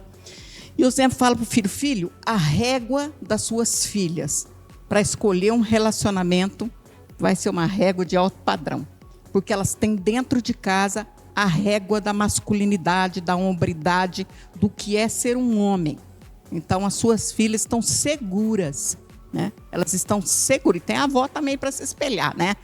E eu sempre falo para o filho, filho, a régua das suas filhas para escolher um relacionamento vai ser uma régua de alto padrão. Porque elas têm dentro de casa a régua da masculinidade, da hombridade, do que é ser um homem. Então, as suas filhas estão seguras, né? Elas estão seguras. E tem a avó também para se espelhar, né?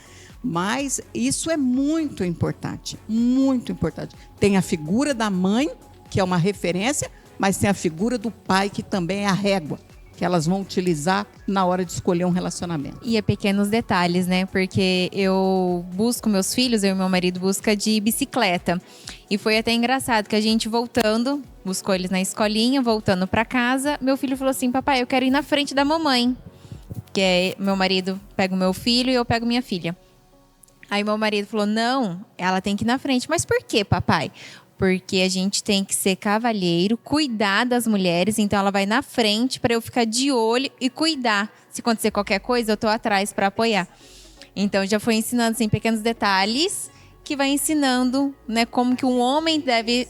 Mas isso é muito importante, muito importante. Tem a figura da mãe, que é uma referência, mas tem a figura do pai, que também é a régua, que elas vão utilizar na hora de escolher um relacionamento. E é pequenos detalhes, né? Porque eu busco meus filhos, eu e meu marido busca de bicicleta. E foi até engraçado que a gente voltando, buscou eles na escolinha, voltando para casa, meu filho falou assim: papai, eu quero ir na frente da mamãe. Que é, meu marido pega o meu filho e eu pego minha filha. Aí meu marido falou: não, ela tem que ir na frente. Mas por quê, papai? Porque a gente tem que ser cavalheiro, cuidar das mulheres. Então ela vai na frente para eu ficar de olho e cuidar. Se acontecer qualquer coisa, eu tô atrás para apoiar. Então já foi ensinando assim, pequenos detalhes que vai ensinando, né, como que um homem deve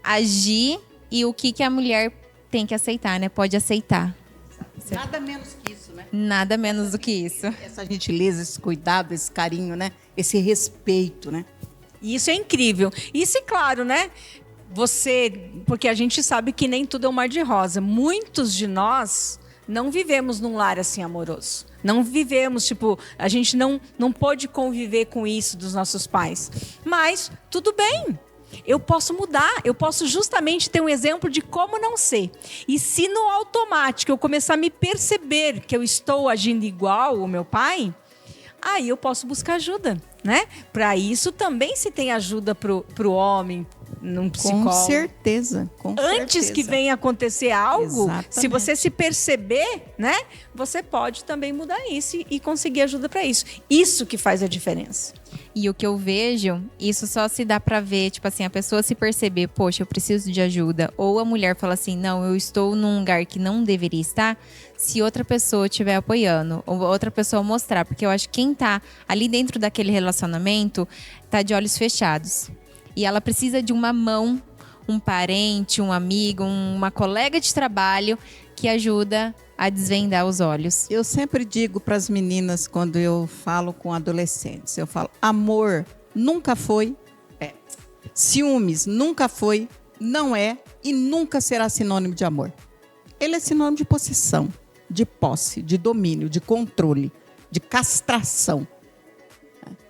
agir e o que a mulher tem que aceitar, né? Pode aceitar. Nada menos que isso, né? Nada menos do que isso. Essa gentileza, esse cuidado, esse carinho, né? Esse respeito, né? E isso é incrível. Isso é claro, né? Porque a gente sabe que nem tudo é um mar de rosa. Muitos de nós não vivemos num lar assim amoroso. Não vivemos, a gente não pôde conviver com isso dos nossos pais. Mas tudo bem. Eu posso mudar, eu posso justamente ter um exemplo de como não ser. E se no automático eu começar a me perceber que eu estou agindo igual o meu pai, aí eu posso buscar ajuda, né? Para isso também se tem ajuda pro homem, num psicólogo. Com certeza, com Antes certeza. que venha acontecer algo, Exatamente. se você se perceber, né? Você pode também mudar isso e conseguir ajuda para isso. Isso que faz a diferença. E o que eu vejo, isso só se dá pra ver, a pessoa se perceber, poxa, eu preciso de ajuda. Ou a mulher fala assim, não, eu estou num lugar que não deveria estar, se outra pessoa estiver apoiando, ou outra pessoa mostrar. Porque eu acho que quem tá ali dentro daquele relacionamento, tá de olhos fechados. E ela precisa de uma mão, um parente, um amigo, uma colega de trabalho que ajuda a desvendar os olhos. Eu sempre digo para as meninas, quando eu falo com adolescentes, eu falo, amor nunca foi, ciúmes nunca foi, não é e nunca será sinônimo de amor. Ele é sinônimo de possessão, de posse, de domínio, de controle, de castração.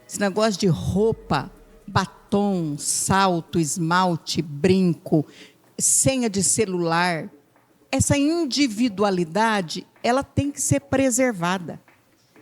Esse negócio de roupa, batom, salto, esmalte, brinco, senha de celular, essa individualidade, ela tem que ser preservada.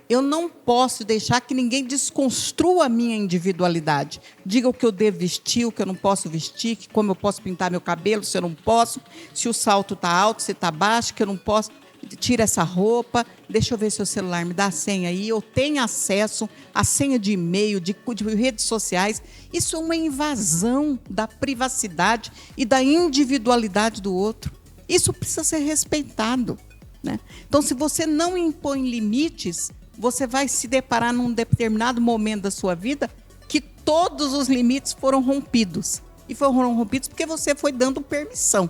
Eu não posso deixar que ninguém desconstrua a minha individualidade. Diga o que eu devo vestir, o que eu não posso vestir, como eu posso pintar meu cabelo, se eu não posso, se o salto está alto, se está baixo, que eu não posso. Tira essa roupa, deixa eu ver se o celular me dá a senha aí. Eu tenho acesso à senha de e-mail, de redes sociais. Isso é uma invasão da privacidade e da individualidade do outro. Isso precisa ser respeitado, né? Então, se você não impõe limites, você vai se deparar num determinado momento da sua vida que todos os limites foram rompidos. E foram rompidos porque você foi dando permissão.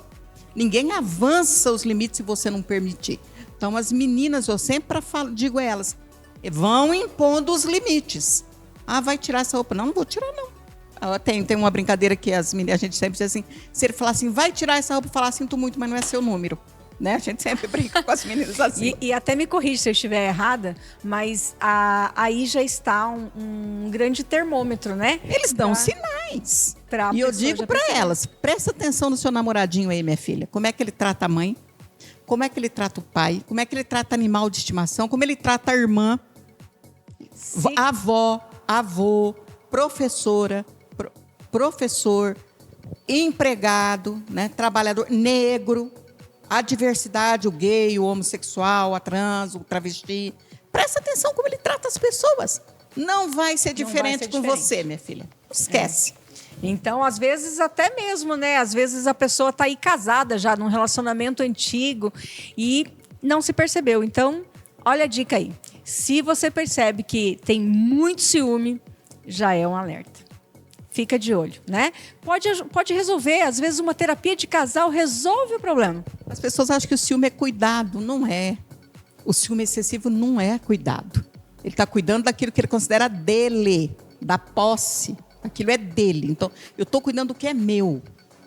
Ninguém avança os limites se você não permitir. Então, as meninas, eu sempre digo a elas, vão impondo os limites. Ah, vai tirar essa roupa? Não vou tirar, não. Tem uma brincadeira que a gente sempre diz assim, se ele falar assim, vai tirar essa roupa, falar, sinto muito, mas não é seu número. Né? A gente sempre brinca com as meninas assim. E até me corrige se eu estiver errada, mas aí já está um grande termômetro, né? Eles dão sinais. E eu digo para elas, presta atenção no seu namoradinho aí, minha filha. Como é que ele trata a mãe? Como é que ele trata o pai? Como é que ele trata animal de estimação? Como ele trata a irmã? Sim. Avó, avô, professora, professor, empregado, né? Trabalhador, negro, a diversidade, o gay, o homossexual, a trans, o travesti. Presta atenção como ele trata as pessoas. Não vai ser diferente com você, minha filha. Esquece. Então, às vezes, até mesmo, né? Às vezes a pessoa está aí casada já, num relacionamento antigo e não se percebeu. Então, olha a dica aí. Se você percebe que tem muito ciúme, já é um alerta. Fica de olho, né? Pode resolver. Às vezes, uma terapia de casal resolve o problema. As pessoas acham que o ciúme é cuidado. Não é. O ciúme excessivo não é cuidado. Ele está cuidando daquilo que ele considera dele, da posse. Aquilo é dele. Então, eu estou cuidando do que é meu.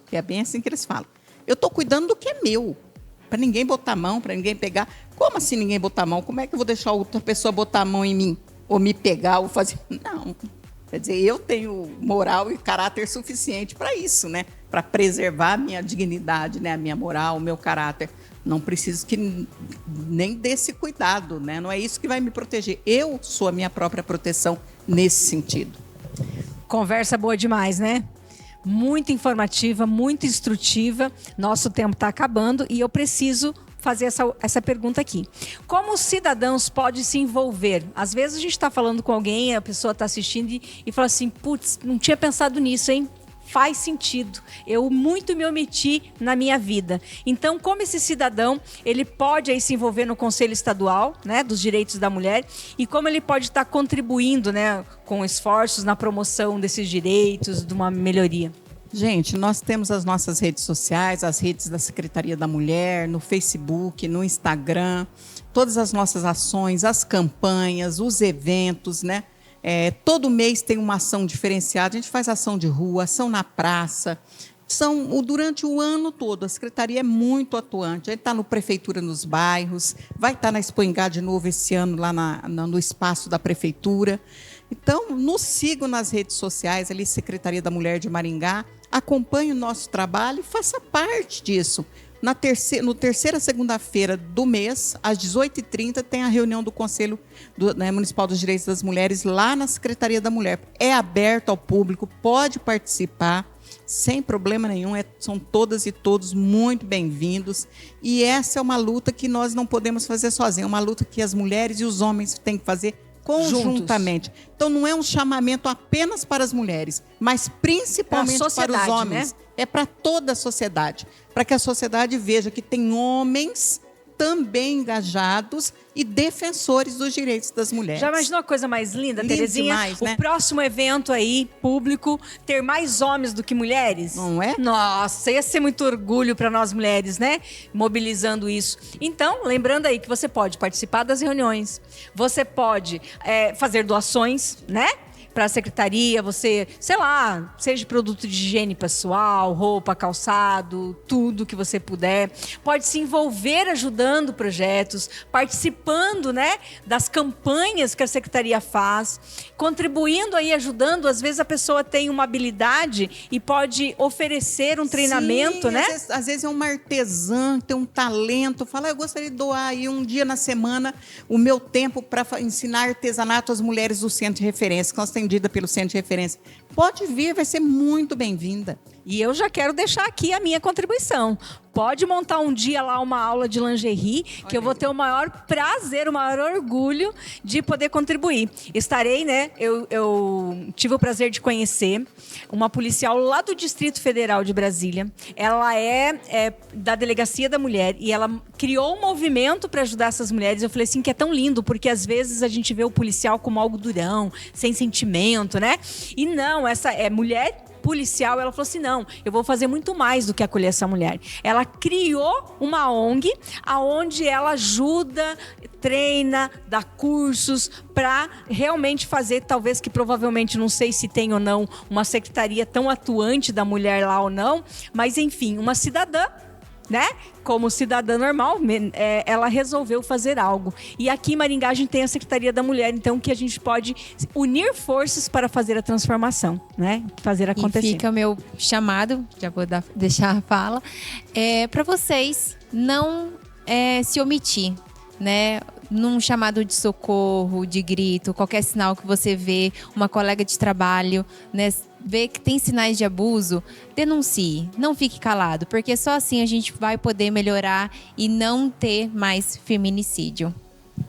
Que é bem assim que eles falam. Eu estou cuidando do que é meu. Para ninguém botar a mão, para ninguém pegar. Como assim ninguém botar a mão? Como é que eu vou deixar outra pessoa botar a mão em mim? Ou me pegar, ou fazer... Não. Quer dizer, eu tenho moral e caráter suficiente para isso, né? Para preservar a minha dignidade, né? A minha moral, o meu caráter. Não preciso que nem desse cuidado, né? Não é isso que vai me proteger. Eu sou a minha própria proteção nesse sentido. Conversa boa demais, né? Muito informativa, muito instrutiva. Nosso tempo está acabando e eu preciso fazer essa pergunta aqui. Como os cidadãos podem se envolver? Às vezes a gente está falando com alguém, a pessoa está assistindo e fala assim, putz, não tinha pensado nisso, hein? Faz sentido. Eu muito me omiti na minha vida. Então, como esse cidadão, ele pode aí se envolver no Conselho Estadual, né, dos Direitos da Mulher, e como ele pode estar contribuindo, né, com esforços na promoção desses direitos, de uma melhoria? Gente, nós temos as nossas redes sociais, as redes da Secretaria da Mulher, no Facebook, no Instagram, todas as nossas ações, as campanhas, os eventos, né? Todo mês tem uma ação diferenciada. A gente faz ação de rua, ação na praça. Durante o ano todo, a Secretaria é muito atuante. A gente está no Prefeitura nos bairros, vai estar na Expo Ingá de novo esse ano, lá no espaço da Prefeitura. Então, nos sigam nas redes sociais, ali, Secretaria da Mulher de Maringá, acompanhe o nosso trabalho e faça parte disso. No terceira segunda-feira do mês, às 18h30, tem a reunião do Conselho Municipal dos Direitos das Mulheres lá na Secretaria da Mulher. É aberto ao público, pode participar, sem problema nenhum. São todas e todos muito bem-vindos. E essa é uma luta que nós não podemos fazer sozinhos. É uma luta que as mulheres e os homens têm que fazer conjuntamente. Juntos. Então, não é um chamamento apenas para as mulheres, mas principalmente para os homens. Né? É para toda a sociedade. Para que a sociedade veja que tem homens também engajados e defensores dos direitos das mulheres. Já imaginou uma coisa mais linda, Terezinha? Demais, né? O próximo evento aí, público, ter mais homens do que mulheres? Não é? Nossa, ia ser muito orgulho para nós mulheres, né? Mobilizando isso. Então, lembrando aí que você pode participar das reuniões, você pode fazer doações, né? Para a secretaria, você, sei lá, seja produto de higiene pessoal, roupa, calçado, tudo que você puder. Pode se envolver ajudando projetos, participando, né, das campanhas que a secretaria faz, contribuindo aí, ajudando. Às vezes a pessoa tem uma habilidade e pode oferecer um treinamento, né? Às vezes é uma artesã, tem um talento, fala, eu gostaria de doar aí um dia na semana o meu tempo para ensinar artesanato às mulheres do Centro de Referência, que nós temos pelo Centro de Referência. Pode vir, vai ser muito bem-vinda. E eu já quero deixar aqui a minha contribuição. Pode montar um dia lá uma aula de lingerie, que eu vou ter o maior prazer, o maior orgulho de poder contribuir. Estarei, né? Eu tive o prazer de conhecer uma policial lá do Distrito Federal de Brasília. Ela é da Delegacia da Mulher e ela criou um movimento para ajudar essas mulheres. Eu falei assim, que é tão lindo, porque às vezes a gente vê o policial como algo durão, sem sentimento, né? E não, essa é mulher policial. Ela falou assim, não, eu vou fazer muito mais do que acolher essa mulher. Ela criou uma ONG, aonde ela ajuda, treina, dá cursos para realmente fazer, talvez que provavelmente, não sei se tem ou não, uma secretaria tão atuante da mulher lá ou não, mas enfim, uma cidadã, né? Como cidadã normal, ela resolveu fazer algo. E aqui em Maringá a gente tem a Secretaria da Mulher, então que a gente pode unir forças para fazer a transformação, né? Fazer acontecer. E fica o meu chamado, já vou deixar a fala, para vocês não se omitir, né? Num chamado de socorro, de grito, qualquer sinal que você vê, uma colega de trabalho, né, vê que tem sinais de abuso, denuncie, não fique calado, porque só assim a gente vai poder melhorar e não ter mais feminicídio.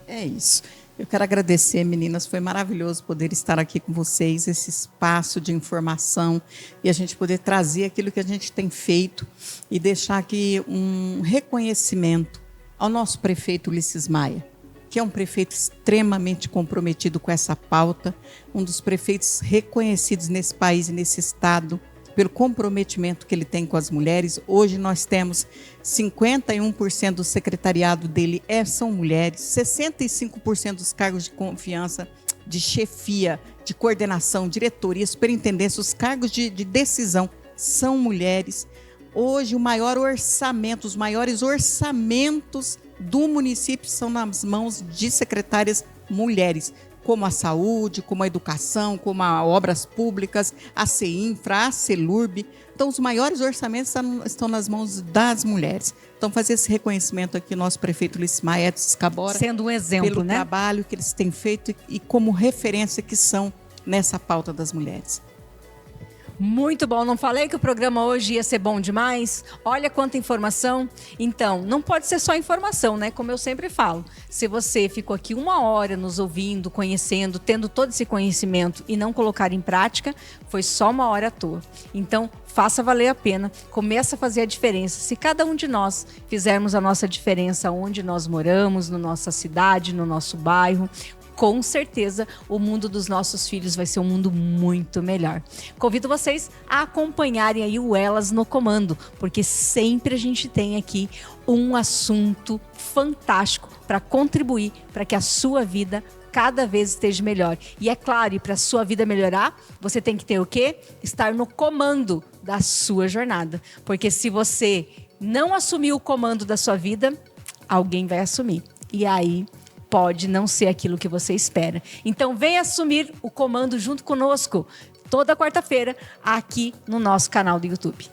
É isso. Eu quero agradecer, meninas, foi maravilhoso poder estar aqui com vocês, esse espaço de informação e a gente poder trazer aquilo que a gente tem feito e deixar aqui um reconhecimento ao nosso prefeito Ulisses Maia, que é um prefeito extremamente comprometido com essa pauta, um dos prefeitos reconhecidos nesse país e nesse estado pelo comprometimento que ele tem com as mulheres. Hoje nós temos 51% do secretariado dele são mulheres, 65% dos cargos de confiança de chefia, de coordenação, diretoria, superintendência, os cargos de decisão são mulheres. Hoje, os maiores orçamentos do município são nas mãos de secretárias mulheres, como a saúde, como a educação, como as obras públicas, a CEINFRA, a CELURB. Então, os maiores orçamentos estão nas mãos das mulheres. Então, fazer esse reconhecimento aqui, nosso prefeito Lismar Edson Scabora, sendo um exemplo, pelo né? trabalho que eles têm feito e como referência que são nessa pauta das mulheres. Muito bom, não falei que o programa hoje ia ser bom demais? Olha quanta informação. Então, não pode ser só informação, né? Como eu sempre falo, se você ficou aqui 1 hora nos ouvindo, conhecendo, tendo todo esse conhecimento e não colocar em prática, foi só 1 hora à toa. Então, faça valer a pena, começa a fazer a diferença. Se cada um de nós fizermos a nossa diferença onde nós moramos, na nossa cidade, no nosso bairro, com certeza o mundo dos nossos filhos vai ser um mundo muito melhor. Convido vocês a acompanharem aí o Elas no Comando, porque sempre a gente tem aqui um assunto fantástico para contribuir para que a sua vida cada vez esteja melhor. E é claro, e para a sua vida melhorar, você tem que ter o quê? Estar no comando da sua jornada. Porque se você não assumir o comando da sua vida, alguém vai assumir. E aí pode não ser aquilo que você espera. Então, venha assumir o comando junto conosco toda quarta-feira aqui no nosso canal do YouTube.